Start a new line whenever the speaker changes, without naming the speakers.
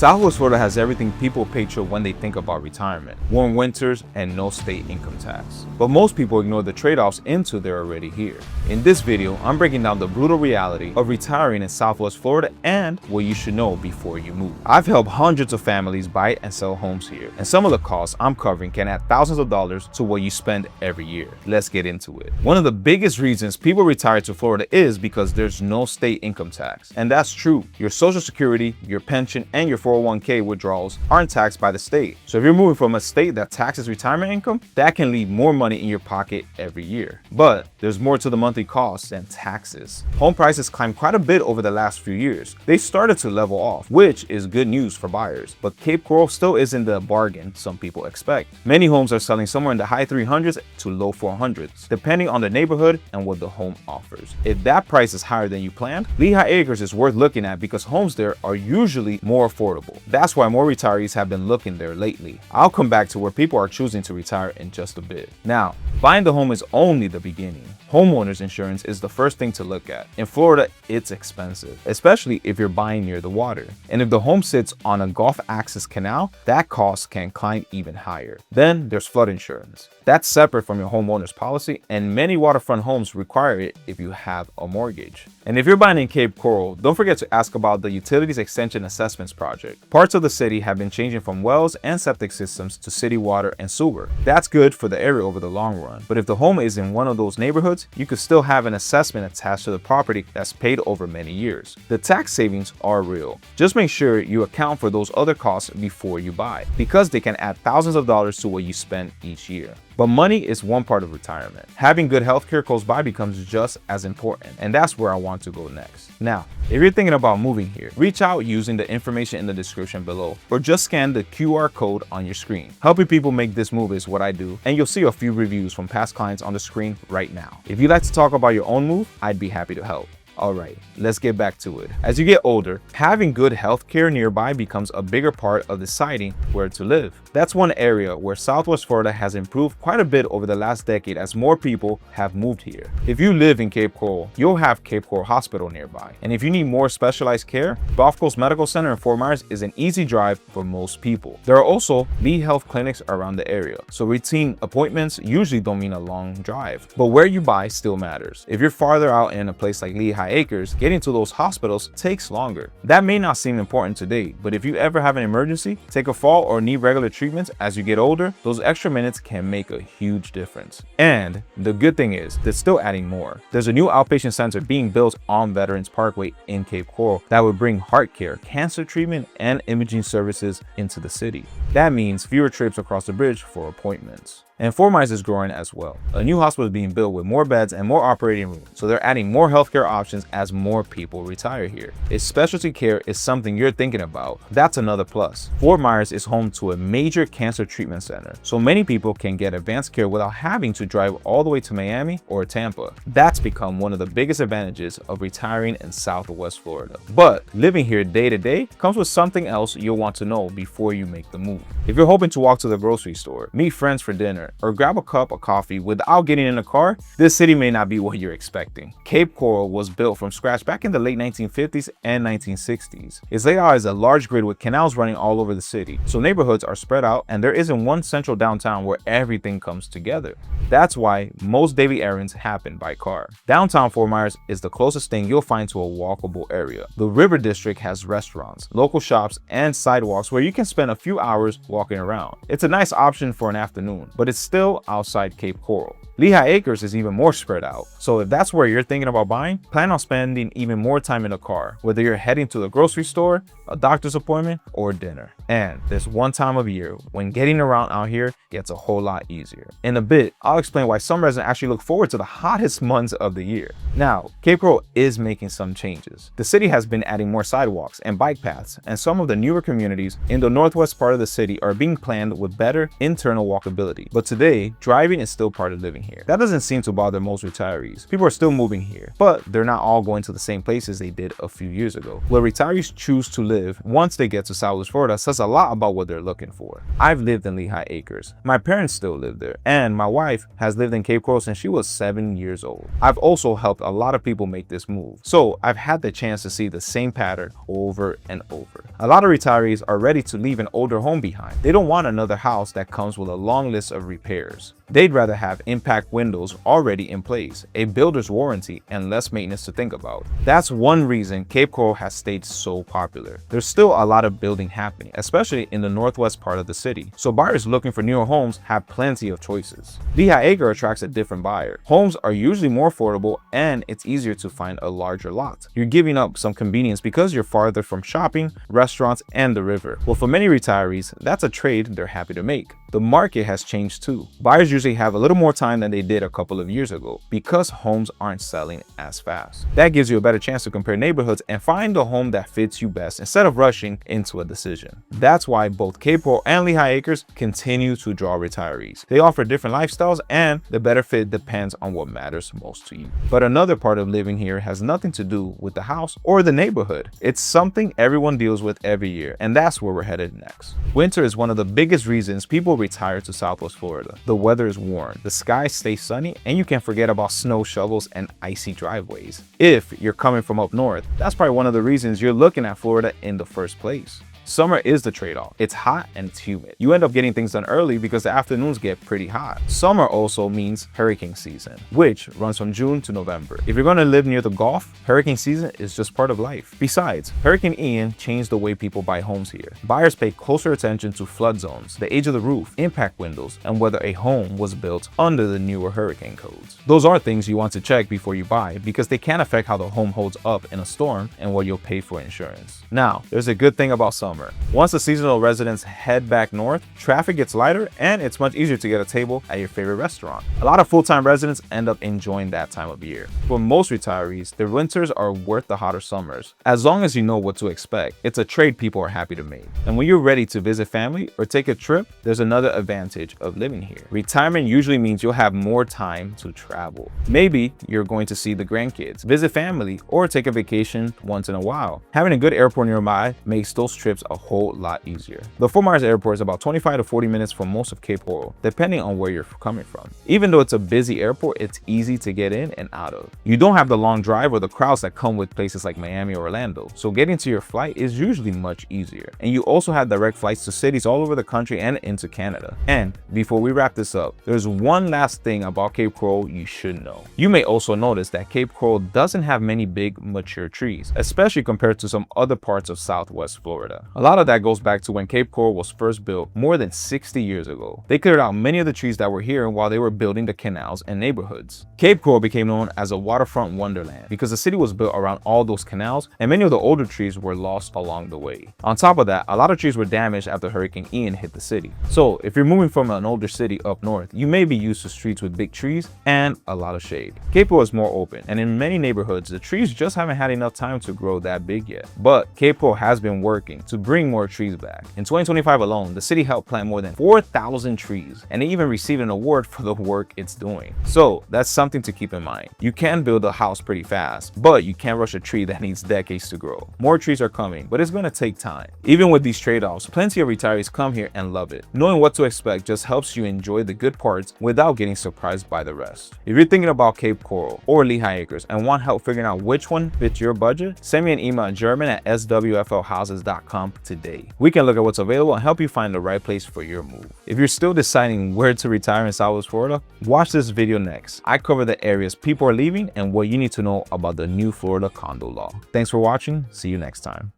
Southwest Florida has everything people picture when they think about retirement: warm winters and no state income tax. But most people ignore the trade-offs until they're already here. In this video, I'm breaking down the brutal reality of retiring in Southwest Florida and what you should know before you move. I've helped hundreds of families buy and sell homes here, and some of the costs I'm covering can add thousands of dollars to what you spend every year. Let's get into it. One of the biggest reasons people retire to Florida is because there's no state income tax. And that's true. Your Social Security, your pension, and your 401k withdrawals aren't taxed by the state. So if you're moving from a state that taxes retirement income, that can leave more money in your pocket every year. But there's more to the monthly costs than taxes. Home prices climbed quite a bit over the last few years. They started to level off, which is good news for buyers. But Cape Coral still isn't the bargain some people expect. Many homes are selling somewhere in the high 300s to low 400s, depending on the neighborhood and what the home offers. If that price is higher than you planned, Lehigh Acres is worth looking at because homes there are usually more affordable. That's why more retirees have been looking there lately. I'll come back to where people are choosing to retire in just a bit. Now, buying the home is only the beginning. Homeowners insurance is the first thing to look at. In Florida, it's expensive, especially if you're buying near the water. And if the home sits on a Gulf access canal, that cost can climb even higher. Then there's flood insurance. That's separate from your homeowner's policy, and many waterfront homes require it if you have a mortgage. And if you're buying in Cape Coral, don't forget to ask about the Utilities Extension Assessments project. Parts of the city have been changing from wells and septic systems to city water and sewer. That's good for the area over the long run. But if the home is in one of those neighborhoods, you could still have an assessment attached to the property that's paid over many years. The tax savings are real. Just make sure you account for those other costs before you buy, because they can add thousands of dollars to what you spend each year. But money is one part of retirement. Having good healthcare close by becomes just as important, and that's where I want to go next. Now, if you're thinking about moving here, reach out using the information in the description below, or just scan the QR code on your screen. Helping people make this move is what I do, and you'll see a few reviews from past clients on the screen right now. If you'd like to talk about your own move, I'd be happy to help. Alright, let's get back to it. As you get older, having good healthcare nearby becomes a bigger part of deciding where to live. That's one area where Southwest Florida has improved quite a bit over the last decade as more people have moved here. If you live in Cape Coral, you'll have Cape Coral Hospital nearby. And if you need more specialized care, Gulf Coast Medical Center in Fort Myers is an easy drive for most people. There are also Lee Health clinics around the area, so routine appointments usually don't mean a long drive. But where you buy still matters. If you're farther out in a place like Lehigh Acres, getting to those hospitals takes longer. That may not seem important today, but if you ever have an emergency, take a fall, or need regular treatments as you get older, those extra minutes can make a huge difference. And the good thing is, they're still adding more. There's a new outpatient center being built on Veterans Parkway in Cape Coral that would bring heart care, cancer treatment, and imaging services into the city. That means fewer trips across the bridge for appointments. And Fort Myers is growing as well. A new hospital is being built with more beds and more operating rooms, so they're adding more healthcare options as more people retire here. If specialty care is something you're thinking about, that's another plus. Fort Myers is home to a major cancer treatment center, so many people can get advanced care without having to drive all the way to Miami or Tampa. That's become one of the biggest advantages of retiring in Southwest Florida. But living here day to day comes with something else you'll want to know before you make the move. If you're hoping to walk to the grocery store, meet friends for dinner, or grab a cup of coffee without getting in a car, this city may not be what you're expecting. Cape Coral was built from scratch back in the late 1950s and 1960s. Its layout is a large grid with canals running all over the city, so neighborhoods are spread out and there isn't one central downtown where everything comes together. That's why most daily errands happen by car. Downtown Fort Myers is the closest thing you'll find to a walkable area. The River District has restaurants, local shops, and sidewalks where you can spend a few hours walking around. It's a nice option for an afternoon, but it's still outside Cape Coral. Lehigh Acres is even more spread out, so if that's where you're thinking about buying, plan on spending even more time in a car, whether you're heading to the grocery store, a doctor's appointment, or dinner. And there's one time of year when getting around out here gets a whole lot easier. In a bit, I'll explain why some residents actually look forward to the hottest months of the year. Now, Cape Coral is making some changes. The city has been adding more sidewalks and bike paths, and some of the newer communities in the northwest part of the city are being planned with better internal walkability. But today, driving is still part of living here. That doesn't seem to bother most retirees. People are still moving here, but they're not not all going to the same places they did a few years ago. Where retirees choose to live once they get to Southwest Florida says a lot about what they're looking for. I've lived in Lehigh Acres. My parents still live there, and my wife has lived in Cape Coral since she was 7 years old. I've also helped a lot of people make this move, so I've had the chance to see the same pattern over and over. A lot of retirees are ready to leave an older home behind. They don't want another house that comes with a long list of repairs. They'd rather have impact windows already in place, a builder's warranty, and less maintenance to think about. That's one reason Cape Coral has stayed so popular. There's still a lot of building happening, especially in the northwest part of the city, so buyers looking for newer homes have plenty of choices. Lehigh Acres attracts a different buyer. Homes are usually more affordable, and it's easier to find a larger lot. You're giving up some convenience because you're farther from shopping, restaurants, and the river. Well, for many retirees, that's a trade they're happy to make. The market has changed too. Buyers usually have a little more time than they did a couple of years ago because homes aren't selling as fast. That gives you a better chance to compare neighborhoods and find the home that fits you best instead of rushing into a decision. That's why both Cape Coral and Lehigh Acres continue to draw retirees. They offer different lifestyles, and the better fit depends on what matters most to you. But another part of living here has nothing to do with the house or the neighborhood. It's something everyone deals with every year, and that's where we're headed next. Winter is one of the biggest reasons people retire to Southwest Florida. The weather is warm, the skies stay sunny, and you can't forget about snow shovels and icy driveways. If you're coming from up north, that's probably one of the reasons you're looking at Florida in the first place. Summer is the trade-off. It's hot and it's humid. You end up getting things done early because the afternoons get pretty hot. Summer also means hurricane season, which runs from June to November. If you're going to live near the Gulf, hurricane season is just part of life. Besides, Hurricane Ian changed the way people buy homes here. Buyers pay closer attention to flood zones, the age of the roof, impact windows, and whether a home was built under the newer hurricane codes. Those are things you want to check before you buy because they can affect how the home holds up in a storm and what you'll pay for insurance. Now, there's a good thing about summer. Once the seasonal residents head back north, traffic gets lighter and it's much easier to get a table at your favorite restaurant. A lot of full-time residents end up enjoying that time of year. For most retirees, their winters are worth the hotter summers. As long as you know what to expect, it's a trade people are happy to make. And when you're ready to visit family or take a trip, there's another advantage of living here. Retirement usually means you'll have more time to travel. Maybe you're going to see the grandkids, visit family, or take a vacation once in a while. Having a good airport nearby makes those trips a whole lot easier. The Fort Myers airport is about 25 to 40 minutes from most of Cape Coral, depending on where you're coming from. Even though it's a busy airport, it's easy to get in and out of. You don't have the long drive or the crowds that come with places like Miami or Orlando, so getting to your flight is usually much easier. And you also have direct flights to cities all over the country and into Canada. And before we wrap this up, there's one last thing about Cape Coral you should know. You may also notice that Cape Coral doesn't have many big mature trees, especially compared to some other parts of Southwest Florida. A lot of that goes back to when Cape Coral was first built more than 60 years ago. They cleared out many of the trees that were here while they were building the canals and neighborhoods. Cape Coral became known as a waterfront wonderland because the city was built around all those canals and many of the older trees were lost along the way. On top of that, a lot of trees were damaged after Hurricane Ian hit the city. So if you're moving from an older city up north, you may be used to streets with big trees and a lot of shade. Cape Coral is more open, and in many neighborhoods, the trees just haven't had enough time to grow that big yet. But Cape Coral has been working to bring more trees back. In 2025 alone, the city helped plant more than 4,000 trees, and they even received an award for the work it's doing. So that's something to keep in mind. You can build a house pretty fast, but you can't rush a tree that needs decades to grow. More trees are coming, but it's going to take time. Even with these trade-offs, plenty of retirees come here and love it. Knowing what to expect just helps you enjoy the good parts without getting surprised by the rest. If you're thinking about Cape Coral or Lehigh Acres and want help figuring out which one fits your budget, send me an email at german@swflhouses.com today. We can look at what's available and help you find the right place for your move. If you're still deciding where to retire in Southwest Florida, watch this video next. I cover the areas people are leaving and what you need to know about the new Florida condo law. Thanks for watching. See you next time.